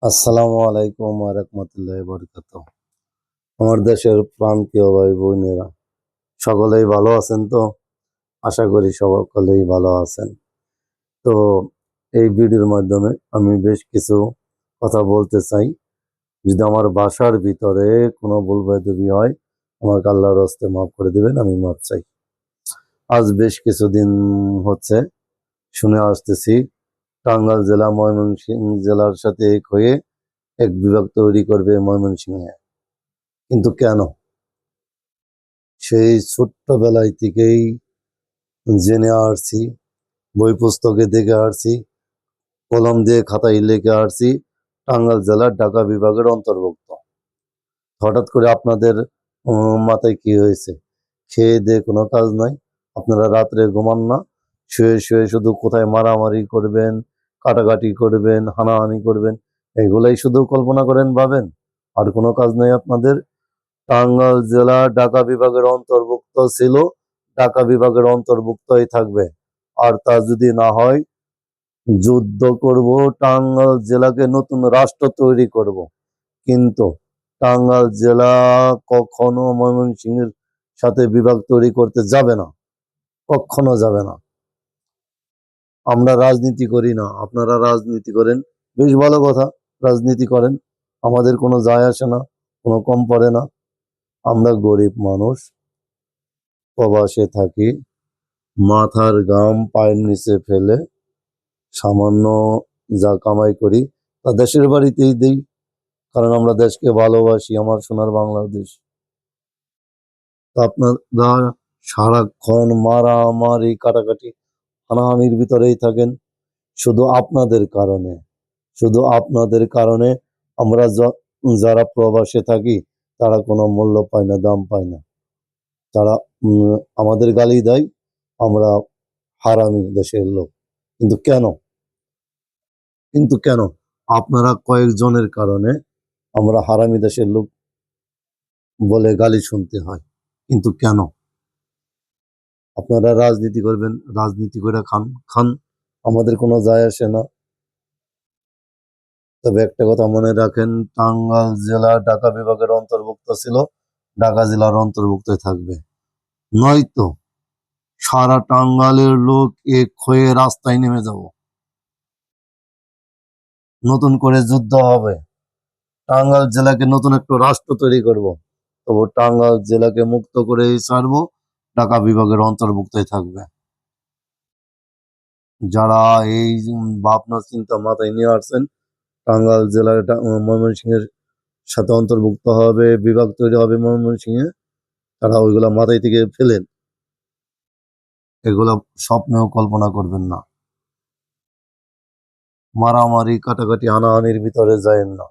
আসসালামু আলাইকুম ওয়া রাহমাতুল্লাহি ওয়া বারাকাতুহু। আমার দেশের প্রাণপ্রিয় ভাই বোনেরা সকলেই ভালো আছেন তো? আশা করি সকলেই ভালো আছেন। তো এই ভিডিওর মাধ্যমে আমি বেশ কিছু কথা বলতে চাই। যদি আমার ভাষার ভিতরে কোনো ভুল-ভ্রান্তি হয় আমাকে আল্লাহর হস্তে মাফ করে দিবেন, আমি মাফ চাই। আজ বেশ কিছুদিন হচ্ছে শুনে আসতেছি টাঙ্গাইল জেলা ময়মনসিংহ জেলার সাথে এক হয়ে এক বিভাগ তৈরি করবে ময়মনসিংহে। কিন্তু কেন? সেই ছোট্টবেলায় থেকেই জেনে আসছি, বই পুস্তকে দেখে আসছি, কলম দিয়ে খাতায় লিখে আসছি, টাঙ্গাইল জেলার ঢাকা বিভাগের অন্তর্ভুক্ত। হঠাৎ করে আপনাদের মাথায় কি হয়েছে? খেয়ে দেয়ে কোনো কাজ নাই, আপনারা রাত্রে ঘুমান না, শুয়ে শুয়ে শুধু কোথায় মারামারি করবেন, কাটাকাটি করবেন, হানাহানি করবেন, এগুলাই শুধু কল্পনা করেন, ভাবেন। আর কোনো কাজ নেই আপনাদের। টাঙ্গাইল জেলা ঢাকা বিভাগের অন্তর্ভুক্ত ছিল, ঢাকা বিভাগের অন্তর্ভুক্তই থাকবে। আর তা যদি না হয়, যুদ্ধ করব, টাঙ্গাইল জেলাকে নতুন রাষ্ট্র তৈরি করব। কিন্তু টাঙ্গাইল জেলা কখনো ময়মনসিংহের সাথে বিভাগ তৈরি করতে যাবে না, কখনো যাবে না। আমরা রাজনীতি করি না, আপনারা রাজনীতি করেন, বেশ ভালো কথা, রাজনীতি করেন, আমাদের কোনো যায় আসে না, কোনো কম পড়ে না। আমরা গরিব মানুষ, প্রবাসে থাকি, মাথার ঘাম পায়ের নিচে ফেলে সামান্য যা কামাই করি তা দেশের বাড়িতেই দেই, কারণ আমরা দেশকে ভালোবাসি, আমার সোনার বাংলাদেশ। তা আপনারা সারাক্ষণ মারামারি কাটাকাটি হানাহানির ভিতরেই থাকেন। শুধু আপনাদের কারণে, শুধু আপনাদের কারণে আমরা যারা প্রবাসে থাকি তারা কোনো মূল্য পায় না, দাম পায় না। তারা আমাদের গালি দেয়, আমরা হারামি দেশের লোক। কিন্তু কেন? কিন্তু কেন? আপনারা কয়েকজনের কারণে আমরা হারামি দেশের লোক বলে গালি শুনতে হয়। কিন্তু কেন? আপনারা রাজনীতি করবেন, রাজনীতি করে খান, খান, আমাদের কোনো যায় আসে না। তবে একটা কথা মনে রাখেন, টাঙ্গাইল জেলা ঢাকা বিভাগের অন্তর্ভুক্ত ছিল, ঢাকা জেলার অন্তর্ভুক্তই থাকবে। নয়তো সারা টাঙ্গাইলের লোক এক হয়ে রাস্তায় নেমে যাব, নতুন করে যুদ্ধ হবে, টাঙ্গাইল জেলাকে নতুন একটা রাষ্ট্র তৈরি করব। তবু টাঙ্গাইল জেলাকে মুক্ত করেই ছাড়বো, ঢাকা বিভাগের অন্তর্ভুক্তই থাকবে। যারা এই ভাবনা চিন্তা মাথায় নিয়ে আসছেন টাঙ্গাইল জেলার ময়মনসিংহের সাথে অন্তর্ভুক্ত হবে, বিভাগ তৈরি হবে ময়মনসিংহে, তারা ওইগুলা মাথায় থেকে ফেলেন, এগুলা স্বপ্নেও কল্পনা করবেন না। মারামারি কাটাকাটি হানাহানির ভিতরে যায়েন না,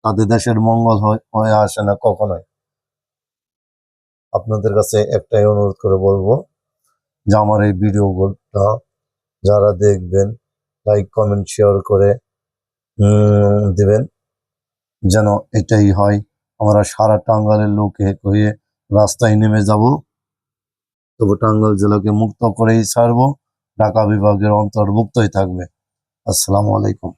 তাতে দেশের মঙ্গল হয়ে আসে না কখনোই। আপনাদের কাছে একটাই অনুরোধ করে বলবো যে আমার এই ভিডিওগুলো যারা দেখবেন লাইক কমেন্ট শেয়ার করে দিবেন, যেন এটাই হয়। আমরা সারা টাঙ্গাইলের লোক এক হয়ে রাস্তায় নেমে যাব, তবু টাঙ্গাইল জেলাকে মুক্ত করেই ছাড়বো, ঢাকা বিভাগের অন্তর্ভুক্তই থাকবে। আসসালামু আলাইকুম।